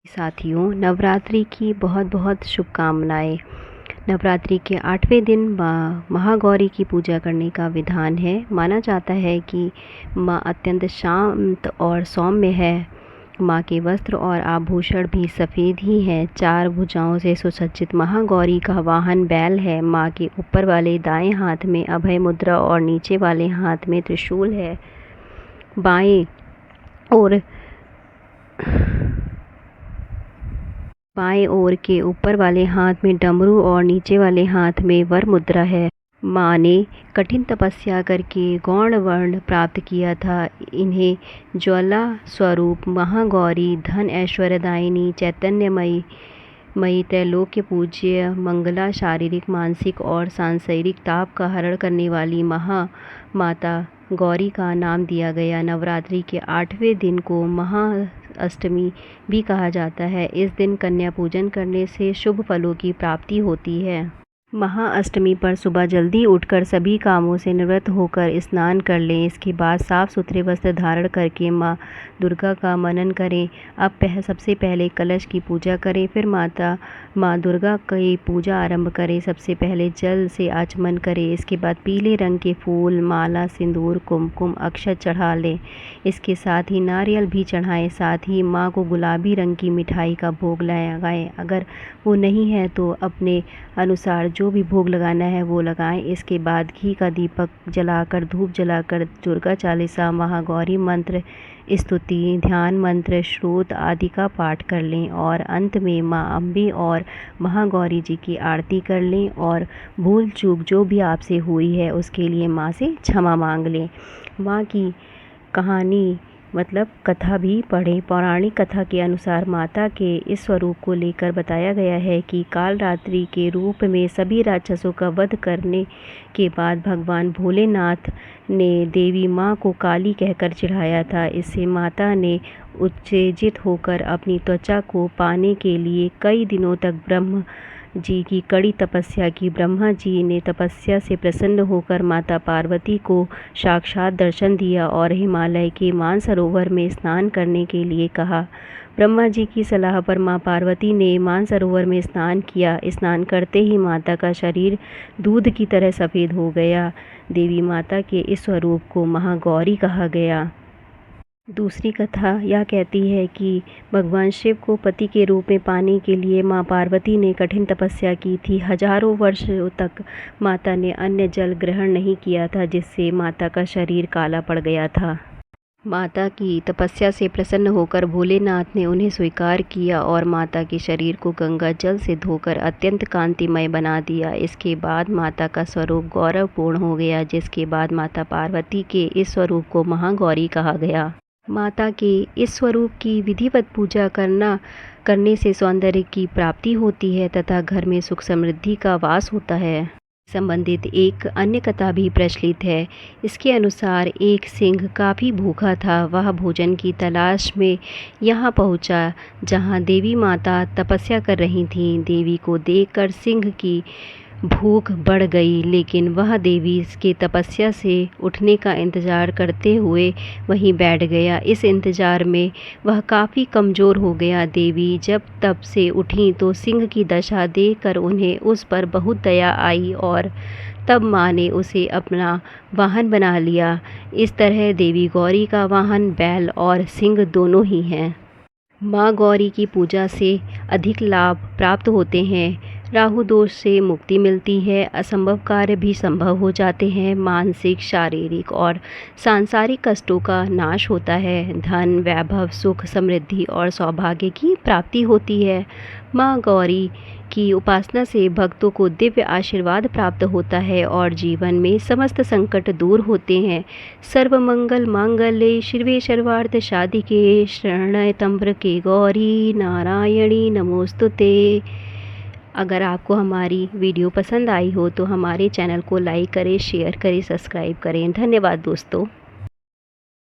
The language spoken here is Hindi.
साथियों, नवरात्रि की बहुत बहुत शुभकामनाएं। नवरात्रि के 8वें दिन माँ महागौरी की पूजा करने का विधान है। माना जाता है कि माँ अत्यंत शांत और सौम्य है। माँ के वस्त्र और आभूषण भी सफ़ेद ही हैं। 4 भुजाओं से सुसज्जित महागौरी का वाहन बैल है। माँ के ऊपर वाले दाएं हाथ में अभय मुद्रा और नीचे वाले हाथ में त्रिशूल है। बाएं ओर के ऊपर वाले हाथ में डमरू और नीचे वाले हाथ में वर मुद्रा है। माँ ने कठिन तपस्या करके गौण वर्ण प्राप्त किया था। इन्हें ज्वाला स्वरूप महागौरी, धन ऐश्वर्यदायिनी, चैतन्यमयी त्रैलोक्य पूज्य, मंगला, शारीरिक, मानसिक और सांसारिक ताप का हरण करने वाली माता गौरी का नाम दिया गया। नवरात्रि के 8वें दिन को महाअष्टमी भी कहा जाता है। इस दिन कन्या पूजन करने से शुभ फलों की प्राप्ति होती है। महाअष्टमी पर सुबह जल्दी उठकर सभी कामों से निवृत्त होकर स्नान कर लें। इसके बाद साफ सुथरे वस्त्र धारण करके माँ दुर्गा का मनन करें। अब सबसे पहले कलश की पूजा करें, फिर माँ दुर्गा की पूजा आरंभ करें। सबसे पहले जल से आचमन करें। इसके बाद पीले रंग के फूल, माला, सिंदूर, कुमकुम, अक्षत चढ़ा लें। इसके साथ ही नारियल भी चढ़ाएं। साथ ही माँ को गुलाबी रंग की मिठाई का भोग लगाएं। अगर वो नहीं है तो अपने अनुसार जो भी भोग लगाना है वो लगाएं। इसके बाद घी का दीपक जलाकर, धूप जलाकर दुर्गा चालीसा, महागौरी मंत्र, स्तुति, ध्यान मंत्र, श्रोत आदि का पाठ कर लें और अंत में माँ अम्बे और महागौरी जी की आरती कर लें और भूल चूक जो भी आपसे हुई है उसके लिए माँ से क्षमा मांग लें। माँ की कहानी मतलब कथा भी पढ़ें। पौराणिक कथा के अनुसार माता के इस स्वरूप को लेकर बताया गया है कि काल रात्रि के रूप में सभी राक्षसों का वध करने के बाद भगवान भोलेनाथ ने देवी माँ को काली कहकर चिढ़ाया था। इससे माता ने उत्तेजित होकर अपनी त्वचा को पाने के लिए कई दिनों तक ब्रह्म जी की कड़ी तपस्या की। ब्रह्मा जी ने तपस्या से प्रसन्न होकर माता पार्वती को साक्षात दर्शन दिया और हिमालय के मानसरोवर में स्नान करने के लिए कहा। ब्रह्मा जी की सलाह पर माँ पार्वती ने मानसरोवर में स्नान किया। स्नान करते ही माता का शरीर दूध की तरह सफ़ेद हो गया। देवी माता के इस स्वरूप को महागौरी कहा गया। दूसरी कथा यह कहती है कि भगवान शिव को पति के रूप में पाने के लिए माँ पार्वती ने कठिन तपस्या की थी। हजारों वर्षों तक माता ने अन्य जल ग्रहण नहीं किया था, जिससे माता का शरीर काला पड़ गया था। माता की तपस्या से प्रसन्न होकर भोलेनाथ ने उन्हें स्वीकार किया और माता के शरीर को गंगा जल से धोकर अत्यंत कांतिमय बना दिया। इसके बाद माता का स्वरूप गौरवपूर्ण हो गया, जिसके बाद माता पार्वती के इस स्वरूप को महागौरी कहा गया। माता के इस स्वरूप की विधिवत पूजा करने से सौंदर्य की प्राप्ति होती है तथा घर में सुख समृद्धि का वास होता है। संबंधित एक अन्य कथा भी प्रचलित है। इसके अनुसार एक सिंह काफ़ी भूखा था। वह भोजन की तलाश में यहाँ पहुँचा जहाँ देवी माता तपस्या कर रही थीं। देवी को देखकर सिंह की भूख बढ़ गई, लेकिन वह देवी के तपस्या से उठने का इंतज़ार करते हुए वहीं बैठ गया। इस इंतज़ार में वह काफ़ी कमज़ोर हो गया। देवी जब तप से उठी तो सिंह की दशा देखकर उन्हें उस पर बहुत दया आई और तब माँ ने उसे अपना वाहन बना लिया। इस तरह देवी गौरी का वाहन बैल और सिंह दोनों ही हैं। माँ गौरी की पूजा से अधिक लाभ प्राप्त होते हैं। राहु दोष से मुक्ति मिलती है। असंभव कार्य भी संभव हो जाते हैं। मानसिक, शारीरिक और सांसारिक कष्टों का नाश होता है। धन, वैभव, सुख, समृद्धि और सौभाग्य की प्राप्ति होती है। माँ गौरी की उपासना से भक्तों को दिव्य आशीर्वाद प्राप्त होता है और जीवन में समस्त संकट दूर होते हैं। सर्वमंगल मांगल्ये शिवे सर्वार्थ साधिके शरण्ये त्र्यंबके गौरी नारायणी नमोस्तुते। अगर आपको हमारी वीडियो पसंद आई हो तो हमारे चैनल को लाइक करें, शेयर करें, सब्सक्राइब करें। धन्यवाद दोस्तों।